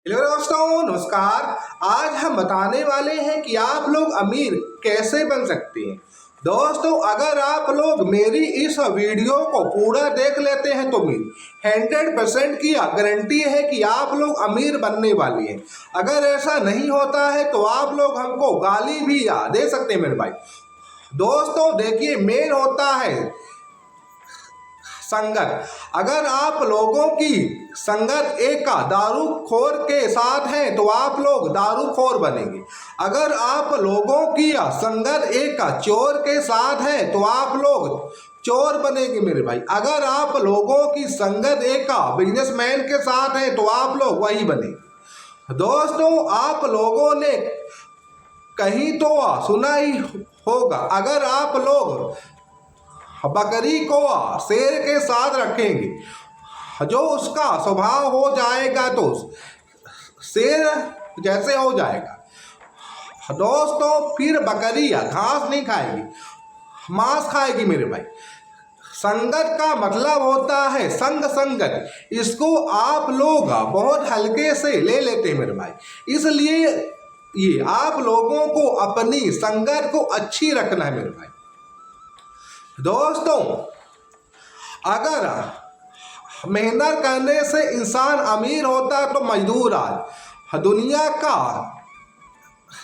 Hello दोस्तों, नमस्कार। आज हम बताने वाले हैं कि आप लोग अमीर कैसे बन सकते हैं। दोस्तों, अगर आप लोग मेरी इस वीडियो को पूरा देख लेते हैं तो मेरी 100% की गारंटी है कि आप लोग अमीर बनने वाले हैं। अगर ऐसा नहीं होता है तो आप लोग हमको गाली भी दे सकते हैं मेरे भाई। दोस्तों देखिए, मेन होता है संगत। अगर आप लोगों की संगत एक का दारूखोर के साथ है तो आप लोग दारूखोर बनेंगे। अगर आप लोगों की संगत एक का चोर के साथ है तो आप लोग चोर बनेंगे मेरे भाई। अगर आप लोगों की संगत एक का बिजनेसमैन के साथ है तो आप लोग वही बनेंगे। दोस्तों, आप लोगों ने कहीं तो सुना ही होगा, अगर आप लोग बकरी को शेर के साथ रखेंगे जो उसका स्वभाव हो जाएगा तो शेर जैसे हो जाएगा। दोस्तों, फिर बकरी घास नहीं खाएगी, मांस खाएगी मेरे भाई। संगत का मतलब होता है संगत। इसको आप लोग बहुत हल्के से ले लेते हैं मेरे भाई। इसलिए ये आप लोगों को अपनी संगत को अच्छी रखना है मेरे भाई। दोस्तों, अगर मेहनत करने से इंसान अमीर होता है तो मजदूर आज दुनिया का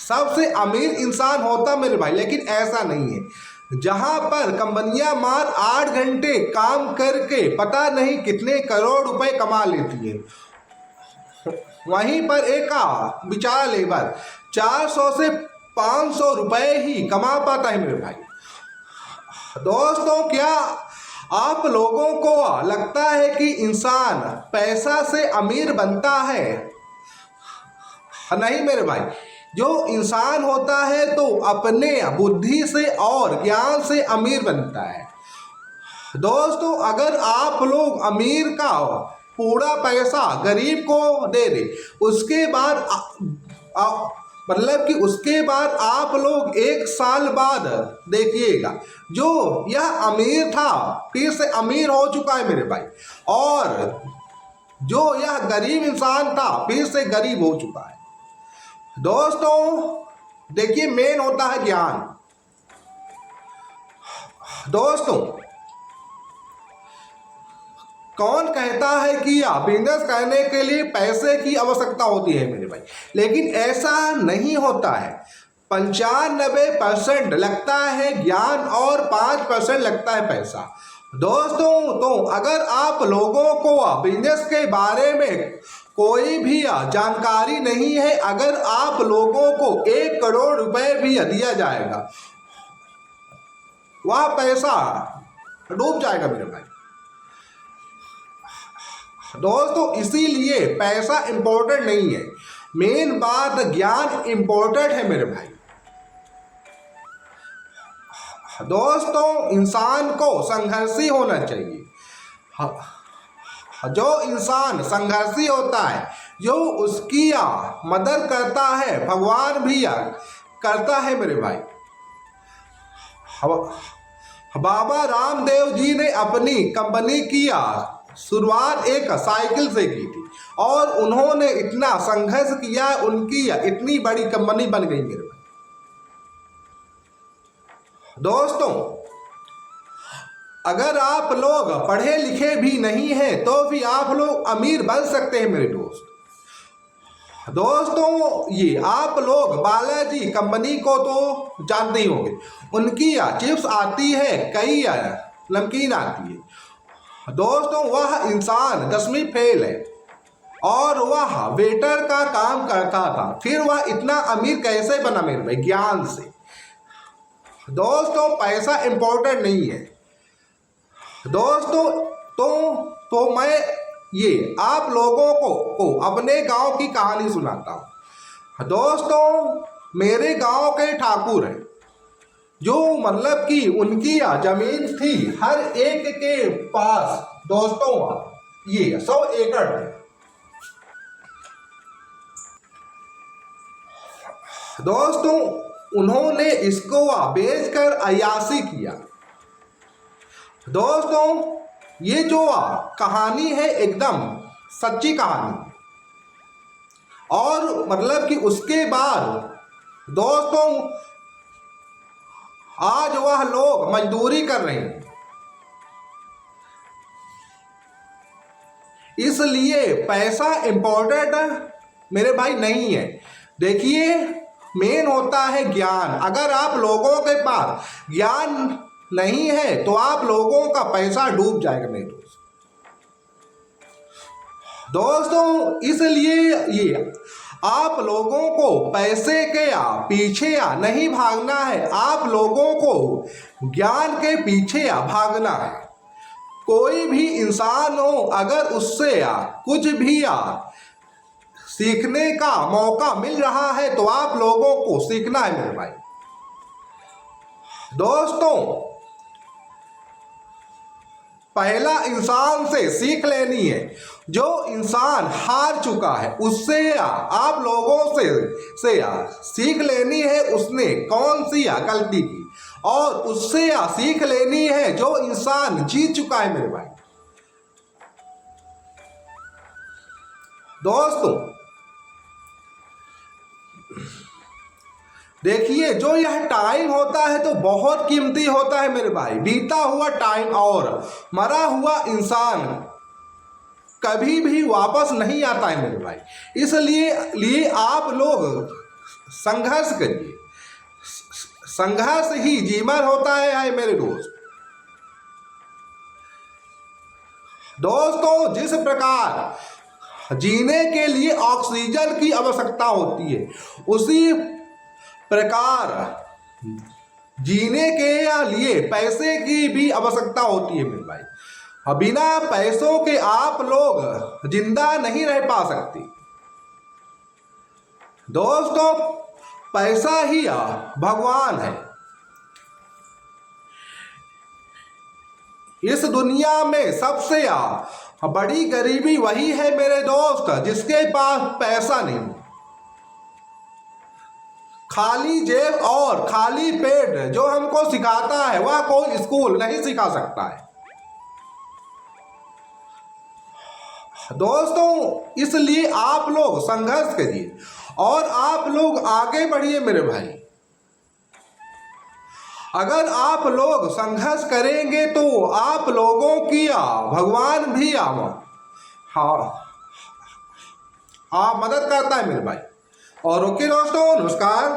सबसे अमीर इंसान होता मेरे भाई। लेकिन ऐसा नहीं है। जहां पर कंपनियां मार 8 घंटे काम करके पता नहीं कितने करोड़ रुपए कमा लेती है, वहीं पर एक बेचारा लेबर 400 से 500 रुपए ही कमा पाता है मेरे भाई। दोस्तों, क्या आप लोगों को लगता है कि इंसान पैसा से अमीर बनता है? नहीं मेरे भाई। जो इंसान होता है तो अपने बुद्धि से और ज्ञान से अमीर बनता है। दोस्तों, अगर आप लोग अमीर का पूरा पैसा गरीब को दे दे, उसके बाद मतलब कि उसके बाद आप लोग 1 साल बाद देखिएगा जो यह अमीर था फिर से अमीर हो चुका है मेरे भाई, और जो यह गरीब इंसान था फिर से गरीब हो चुका है। दोस्तों देखिए, मेन होता है ज्ञान। दोस्तों, कौन कहता है कि बिजनेस करने के लिए पैसे की आवश्यकता होती है मेरे भाई, लेकिन ऐसा नहीं होता है। 95% लगता है ज्ञान और 5% लगता है पैसा। दोस्तों, तो अगर आप लोगों को बिजनेस के बारे में कोई भी जानकारी नहीं है, अगर आप लोगों को 1 करोड़ रुपए भी दिया जाएगा, वह पैसा डूब जाएगा मेरे भाई। दोस्तों, इसीलिए पैसा इंपॉर्टेंट नहीं है, मेन बात ज्ञान इंपॉर्टेंट है मेरे भाई। दोस्तों, इंसान को संघर्षी होना चाहिए। जो इंसान संघर्षी होता है, जो उसकी मदद करता है, भगवान भी करता है मेरे भाई। बाबा रामदेव जी ने अपनी कंपनी की शुरुआत एक साइकिल से की थी और उन्होंने इतना संघर्ष किया, उनकी इतनी बड़ी कंपनी बन गई मेरे भाई। दोस्तों, अगर आप लोग पढ़े लिखे भी नहीं हैं तो भी आप लोग अमीर बन सकते हैं मेरे दोस्त। दोस्तों, ये आप लोग बालाजी कंपनी को तो जानते ही होंगे। उनकी चिप्स आती है, कई नमकीन आती है। दोस्तों, वह इंसान 10वीं फेल है और वह वेटर का काम करता था, फिर वह इतना अमीर कैसे बना मेरे भाई? ज्ञान से। दोस्तों, पैसा इंपॉर्टेंट नहीं है। दोस्तों, तो मैं ये आप लोगों को अपने गांव की कहानी सुनाता हूँ। दोस्तों, मेरे गांव के ठाकुर हैं जो मतलब कि उनकी जमीन थी हर एक के पास। दोस्तों, ये 100 एकड़ है। दोस्तों, उन्होंने इसको बेचकर अय्याशी किया। दोस्तों, ये जो कहानी है एकदम सच्ची कहानी। और मतलब कि उसके बाद दोस्तों आज वह लोग मजदूरी कर रहे हैं, इसलिए पैसा इंपॉर्टेंट मेरे भाई नहीं है। देखिए मेन होता है ज्ञान। अगर आप लोगों के पास ज्ञान नहीं है तो आप लोगों का पैसा डूब जाएगा मेरे दोस्तों। इसलिए ये आप लोगों को पैसे के पीछे नहीं भागना है, आप लोगों को ज्ञान के पीछे भागना है। कोई भी इंसान हो, अगर उससे कुछ भी सीखने का मौका मिल रहा है तो आप लोगों को सीखना है मेरे भाई दोस्तों। पहला इंसान से सीख लेनी है। जो इंसान हार चुका है उससे आप लोगों से सीख लेनी है, उसने कौन सी गलती की, और उससे सीख लेनी है जो इंसान जीत चुका है मेरे भाई दोस्तों। देखिए जो यह टाइम होता है तो बहुत कीमती होता है मेरे भाई। बीता हुआ टाइम और मरा हुआ इंसान कभी भी वापस नहीं आता है मेरे भाई। इसलिए आप लोग संघर्ष करिए, संघर्ष ही जीवन होता है मेरे दोस्तों। जिस प्रकार जीने के लिए ऑक्सीजन की आवश्यकता होती है, उसी प्रकार जीने के लिए पैसे की भी आवश्यकता होती है मेरे भाई। बिना पैसों के आप लोग जिंदा नहीं रह पा सकते दोस्तों। पैसा ही भगवान है। इस दुनिया में सबसे बड़ी गरीबी वही है मेरे दोस्त जिसके पास पैसा नहीं। खाली जेब और खाली पेट जो हमको सिखाता है वह कोई स्कूल नहीं सिखा सकता है दोस्तों। इसलिए आप लोग संघर्ष करिए और आप लोग आगे बढ़िए मेरे भाई। अगर आप लोग संघर्ष करेंगे तो आप लोगों की भगवान भी मदद करता है मेरे भाई। और ओके दोस्तों, नमस्कार।